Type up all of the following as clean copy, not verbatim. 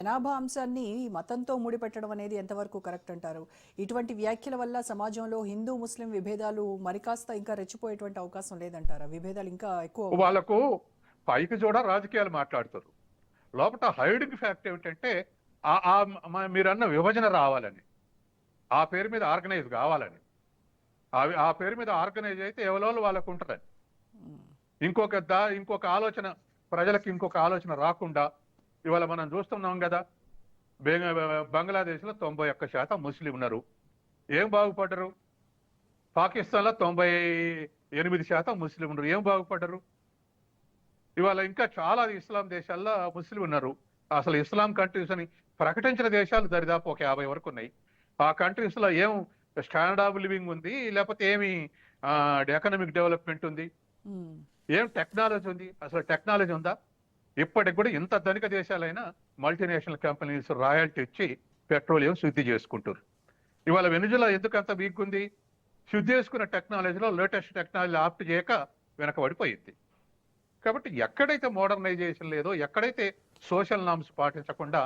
జనాభా అంశాన్ని మతంతో ముడిపెట్టడం అనేది ఎంతవరకు కరెక్ట్ అంటారు? ఇటువంటి వ్యాఖ్యల వల్ల సమాజంలో హిందూ ముస్లిం విభేదాలు మరికాస్త ఇంకా రెచ్చిపోయేటువంటి అవకాశం లేదంటారా? విభేదాలు ఇంకా ఎక్కువ అవుతాయి. వాళ్ళకు పైకి చూడ రాజకీయాలు మాట్లాడుతారు. లోపల హైడింగ్ ఫ్యాక్ట్ ఏమిటంటే మీరన్న విభజన రావాలని, ఆ పేరు మీద ఆర్గనైజ్ కావాలని, ఆ పేరు మీద ఆర్గనైజ్ అయితే ఎవరో వాళ్ళకు ఉంటుందని, ఇంకొక ఆలోచన ప్రజలకు ఇంకొక ఆలోచన రాకుండా ఇవాళ మనం చూస్తున్నాం కదా. బంగ్లాదేశ్లో 91% ముస్లిం ఉన్నారు, ఏం బాగుపడ్డరు? పాకిస్తాన్లో 98% ముస్లిం ఉన్నారు, ఏం బాగుపడ్డరు? ఇవాళ ఇంకా చాలా ఇస్లాం దేశాల్లో ముస్లిం ఉన్నారు. అసలు ఇస్లాం కంట్రీస్ అని ప్రకటించిన దేశాలు దరిదాపు ఒక 50 వరకు ఉన్నాయి. ఆ కంట్రీస్ లో ఏం స్టాండర్డ్ ఆఫ్ లివింగ్ ఉంది, లేకపోతే ఏమి ఎకనామిక్ డెవలప్మెంట్ ఉంది, ఏం టెక్నాలజీ ఉంది? అసలు టెక్నాలజీ ఉందా? ఇప్పటికి కూడా ఇంత ధనిక దేశాలైనా మల్టీనేషనల్ కంపెనీస్ రాయల్టీ ఇచ్చి పెట్రోలియం శుద్ధి చేసుకుంటారు. ఇవాళ వెనుజులా ఎందుకు అంత వీక్ ఉంది? శుద్ధి చేసుకున్న టెక్నాలజీలో లేటెస్ట్ టెక్నాలజీ ఆప్ట్ చేయక వెనకబడిపోయింది. కాబట్టి ఎక్కడైతే మోడర్నైజేషన్ లేదో, ఎక్కడైతే సోషల్ నామ్స్ పాటించకుండా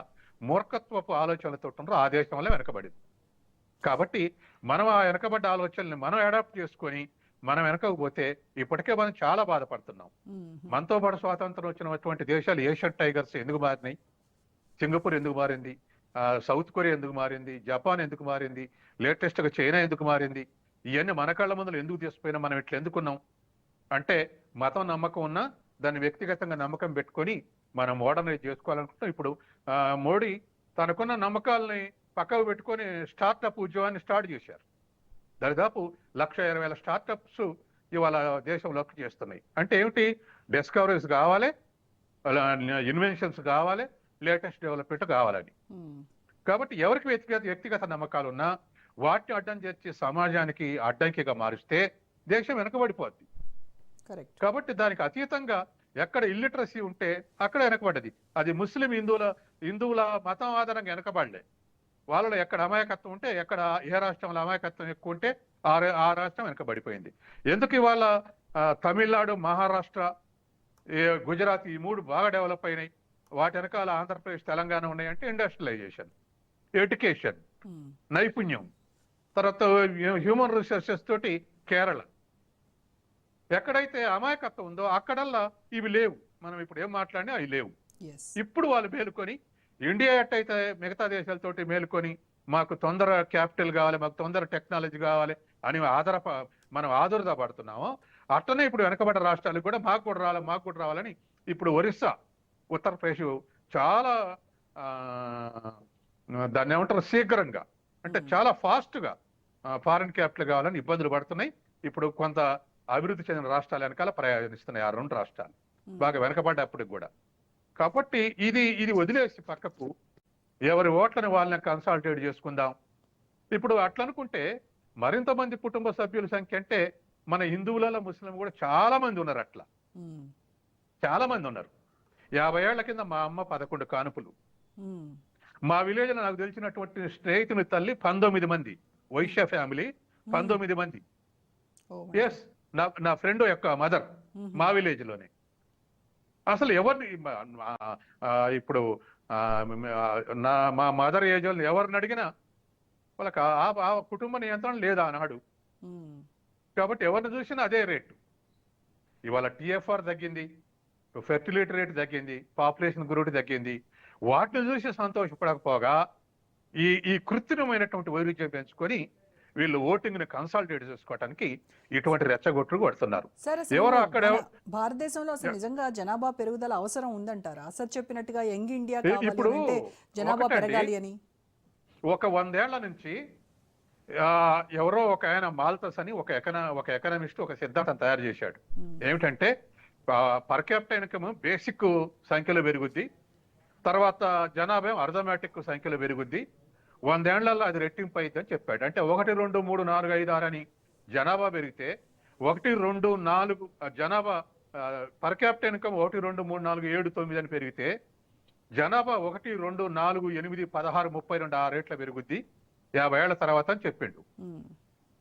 మూర్ఖత్వపు ఆలోచనలతో ఉన్నారో ఆ దేశం వల్ల వెనకబడింది. కాబట్టి మనం ఆ వెనకబడ్డ ఆలోచనల్ని మనం అడాప్ట్ చేసుకొని మనం వెనకపోతే ఇప్పటికే మనం చాలా బాధపడుతున్నాం. మనతో పాటు స్వాతంత్రం వచ్చినటువంటి దేశాలు ఏషియన్ టైగర్స్ ఎందుకు మారినాయి? సింగపూర్ ఎందుకు మారింది? సౌత్ కొరియా ఎందుకు మారింది? జపాన్ ఎందుకు మారింది? లేటెస్ట్ గా చైనా ఎందుకు మారింది? ఇవన్నీ మన కళ్ళ ముందు ఎందుకు తీసుకుపోయినా? మనం ఇట్లా ఎందుకున్నాం అంటే మతం నమ్మకం ఉన్నా దాన్ని వ్యక్తిగతంగా నమ్మకం పెట్టుకొని మనం మోడర్నైజ్ చేసుకోవాలనుకుంటాం. ఇప్పుడు మోడీ తనకున్న నమ్మకాలని పక్కకు పెట్టుకొని స్టార్టప్ ఉద్యోగాన్ని స్టార్ట్ చేశారు. దాదాపు 1,20,000 స్టార్టప్స్ ఇవాళ దేశంలోకి చేస్తున్నాయి. అంటే ఏమిటి? డిస్కవరీస్ కావాలి, ఇన్వెన్షన్స్ కావాలి, లేటెస్ట్ డెవలప్మెంట్ కావాలని. కాబట్టి ఎవరికి వ్యక్తిగత నమ్మకాలు ఉన్నా వాటిని అడ్డం చేర్చి సమాజానికి అడ్డంకిగా మారిస్తే దేశం వెనకబడిపోద్ది. కాబట్టి దానికి అతీతంగా ఎక్కడ ఇల్లిటరసీ ఉంటే అక్కడ వెనకబడ్డది. అది ముస్లిం హిందువుల మతం ఆధారంగా వెనకబడలే. వాళ్ళలో ఎక్కడ అమాయకత్వం ఉంటే, ఎక్కడ ఏ రాష్ట్రంలో అమాయకత్వం ఎక్కువ ఉంటే ఆ రాష్ట్రం వెనకబడిపోయింది. ఎందుకు ఇవాళ తమిళనాడు, మహారాష్ట్ర, గుజరాత్ ఈ 3 బాగా డెవలప్ అయినాయి? వాటి వెనకాల ఆంధ్రప్రదేశ్, తెలంగాణ ఉన్నాయంటే ఇండస్ట్రియలైజేషన్, ఎడ్యుకేషన్, నైపుణ్యం, తర్వాత హ్యూమన్ రిసోర్సెస్ తోటి కేరళ. ఎక్కడైతే అమాయకత్వం ఉందో అక్కడల్లా ఇవి లేవు. మనం ఇప్పుడు ఏం మాట్లాడినా అవి లేవు. ఇప్పుడు వాళ్ళు మేలుకొని ఇండియా ఎట్టయితే మిగతా దేశాలతోటి మేలుకొని మాకు తొందర క్యాపిటల్ కావాలి, మాకు తొందర టెక్నాలజీ కావాలి అని మనం ఆదురద పడుతున్నామో, అట్లనే ఇప్పుడు వెనకబడ్డ రాష్ట్రాలకు కూడా మాకు కూడా రావాలని ఇప్పుడు ఒరిస్సా, ఉత్తరప్రదేశ్ చాలా దాన్ని ఏమంటారు శీఘ్రంగా అంటే చాలా ఫాస్ట్ గా ఫారిన్ క్యాపిటల్ కావాలని ఇబ్బందులు పడుతున్నాయి. ఇప్పుడు కొంత అభివృద్ధి చెందిన రాష్ట్రాల వెనకాల ప్రయాణిస్తున్నాయి ఆ 2 రాష్ట్రాలు, బాగా వెనకబడ్డప్పటికి కూడా. కాబట్టి ఇది వదిలేసి పక్కకు ఎవరి ఓట్లని వాళ్ళని కన్సాలిడేట్ చేసుకుందాం. ఇప్పుడు అట్లా అనుకుంటే మరింత మంది కుటుంబ సభ్యుల సంఖ్య అంటే మన హిందువులలో ముస్లిం కూడా చాలా మంది ఉన్నారు. అట్లా చాలా మంది ఉన్నారు. 50 ఏళ్ల కింద మా అమ్మ 11 కానుపులు. మా విలేజ్ లో నాకు తెలిసినటువంటి స్నేహితుని తల్లి 19 మంది, వైశ్య ఫ్యామిలీ 19 మంది. ఎస్, నా ఫ్రెండ్ యొక్క మదర్ మా విలేజ్ లోనే. అసలు ఎవరిని ఇప్పుడు మా మదర్ ఏజ్ వాళ్ళు ఎవరిని అడిగినా వాళ్ళకి ఆ కుటుంబ నియంత్రణ లేదా అన్నాడు. కాబట్టి ఎవరిని చూసినా అదే రేటు. ఇవాళ TFR తగ్గింది, ఫెర్టిలిటీ రేట్ తగ్గింది, పాపులేషన్ గ్రోత్ తగ్గింది. వాటిని చూసి సంతోషపడకపోగా ఈ కృత్రిమైనటువంటి వైరుధ్యం పెంచుకొని వీళ్ళు ఓటింగ్ ని కన్సాలిడేట్ చేసుకోవడానికి ఇటువంటి రెచ్చగొట్టులు కొడుతున్నారు. ఎవరు అక్కడ భారతదేశంలో అసలు నిజంగా జనాభా పెరుగుదల అవసరం ఉందంటారా? అసలు చెప్పినట్టుగా యంగ్ ఇండియా ఇప్పుడు జనాభా పెరగాలి అని ఒక 100 ఏళ్ల నుంచి ఎవరో ఒక ఆయన మాల్తస్ అని ఒక ఎకనామిస్ట్ ఒక సిద్ధాంతం తయారు చేశాడు. ఏమిటంటే పర్ క్యాపిటల్ ఇన్కమ్ బేసిక్ సంఖ్యలో పెరుగుద్ది, తర్వాత జనాభా అర్థమెటిక్ సంఖ్యలో పెరుగుద్ది, 100 ఏళ్లలో అది రెట్టింపు అయితే అని చెప్పాడు. అంటే 1, 2, 3, 4, 5, 6 అని జనాభా పెరిగితే 1, 2, 4 జనాభా పర్ క్యాపిటల్ ఇన్కమ్ 1, 2, 3, 4, 7, 9 అని పెరిగితే జనాభా 1, 2, 4, 8, 16, 32 ఆ రేట్ల పెరుగుద్ది 50 ఏళ్ల తర్వాత అని చెప్పిండు.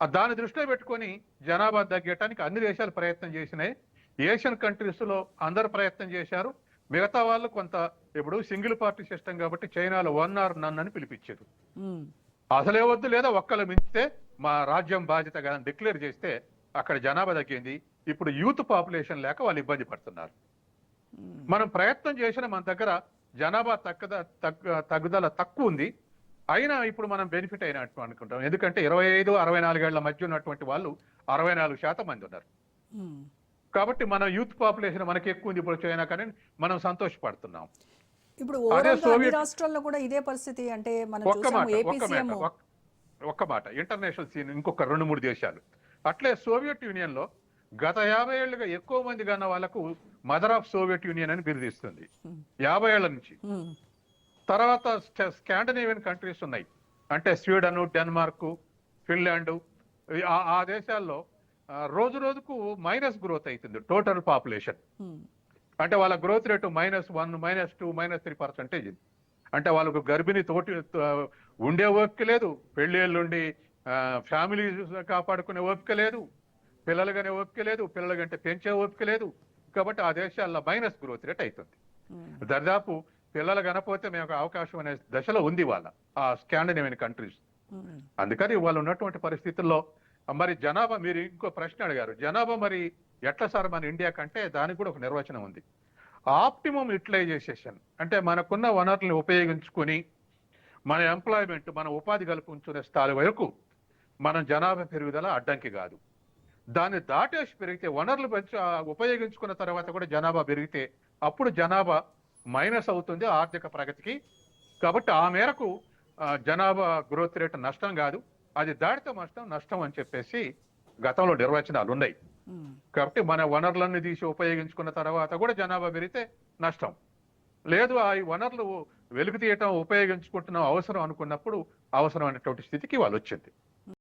దాన్ని దృష్టిలో పెట్టుకొని జనాభా తగ్గటానికి అన్ని దేశాలు ప్రయత్నం చేసినాయి. ఏషియన్ కంట్రీస్ లో అందరు ప్రయత్నం చేశారు, మిగతా వాళ్ళు కొంత ఇప్పుడు సింగిల్ పార్టీ సిస్టమ్ కాబట్టి చైనాలో 1 or none అని పిలిపించారు. ఉమ్, అసలే వద్దు లేదా ఒక్కళ్ళు మించితే మా రాజ్యం బాధ్యత కదా డిక్లేర్ చేస్తే అక్కడ జనాభా తగ్గింది. ఇప్పుడు యూత్ పాపులేషన్ లేక వాళ్ళు ఇబ్బంది పడుతున్నారు. ఉమ్, మనం ప్రయత్నం చేసిన మన దగ్గర జనాభా తగ్గుదల తక్కువ ఉంది. అయినా ఇప్పుడు మనం బెనిఫిట్ అయినట్టు అనుకుంటాం. ఎందుకంటే 25-64 ఏళ్ల మధ్య ఉన్నటువంటి వాళ్ళు 64% మంది ఉన్నారు. ఉమ్. కాబట్టి మన యూత్ పాపులేషన్ మనకి ఎక్కువ ఉంది ఇప్పుడు చైనా కానీ మనం సంతోషపడుతున్నాం. ఇప్పుడు అదే ఓవరాల్ గా అన్ని సోవియట్ రాష్ట్రాల్లో కూడా ఇదే పరిస్థితి. అంటే మనం ఒక్క చూసాము మాట ఏపీ సీఎం. ఒక్క మాట ఇంటర్నేషనల్ సీన్ ఇంకొక 2-3 దేశాలు అట్లే సోవియట్ యూనియన్ లో గత 50 ఏళ్లుగా ఎక్కువ మంది కన్నా వాళ్ళకు మదర్ ఆఫ్ సోవియట్ యూనియన్ అని బిరుదిస్తుంది 50 ఏళ్ల నుంచి. తర్వాత స్కాండినేవియన్ కంట్రీస్ ఉన్నాయి, అంటే స్వీడన్, డెన్మార్క్, ఫిన్లాండ్. ఆ దేశాల్లో రోజు రోజుకు మైనస్ గ్రోత్ అవుతుంది టోటల్ పాపులేషన్. అంటే వాళ్ళ గ్రోత్ రేటు -1, -2, -3%. అంటే వాళ్ళకు గర్భిణి తోటి ఉండే ఓపిక లేదు, పెళ్ళిళ్ళుండి ఫ్యామిలీ కాపాడుకునే ఓపిక లేదు, పిల్లలుగానే ఓపిక లేదు, పిల్లల కంటే పెంచే ఓపిక లేదు. కాబట్టి ఆ దేశాల్లో మైనస్ గ్రోత్ రేట్ అవుతుంది. దాదాపు పిల్లలు కనపోతే మేము అవకాశం అనే దశలో ఉంది వాళ్ళ ఆ స్కాండినేవియన్ కంట్రీస్. అందుకని వాళ్ళు ఉన్నటువంటి పరిస్థితుల్లో మరి జనాభా, మీరు ఇంకో ప్రశ్న అడిగారు, జనాభా మరి ఎట్లా సార్ మన ఇండియా కంటే దానికి కూడా ఒక నిర్వచనం ఉంది. ఆప్టిమం యూటిలైజేషన్ అంటే మనకున్న వనరులను ఉపయోగించుకొని మన ఎంప్లాయ్మెంట్, మన ఉపాధి కల్పించుకునే స్థాయి వరకు మనం జనాభా పెరుగుదల అడ్డంకి కాదు. దాన్ని దాటేసి పెరిగితే వనరులు ఉపయోగించుకున్న తర్వాత కూడా జనాభా పెరిగితే అప్పుడు జనాభా మైనస్ అవుతుంది ఆర్థిక ప్రగతికి. కాబట్టి ఆ మేరకు జనాభా గ్రోత్ రేట్ నష్టం కాదు, అది దాటితే నష్టం అని చెప్పేసి గతంలో నిర్వచనాలు ఉన్నాయి. కాబట్టి మన వనరులన్నీ తీసి ఉపయోగించుకున్న తర్వాత కూడా జనాభా పెరిగితే నష్టం లేదు. ఆ వనరులు వెలుగు తీయటం ఉపయోగించుకుంటున్నాం అవసరం అనుకున్నప్పుడు అవసరం అనేటువంటి స్థితికి వాళ్ళు వచ్చింది.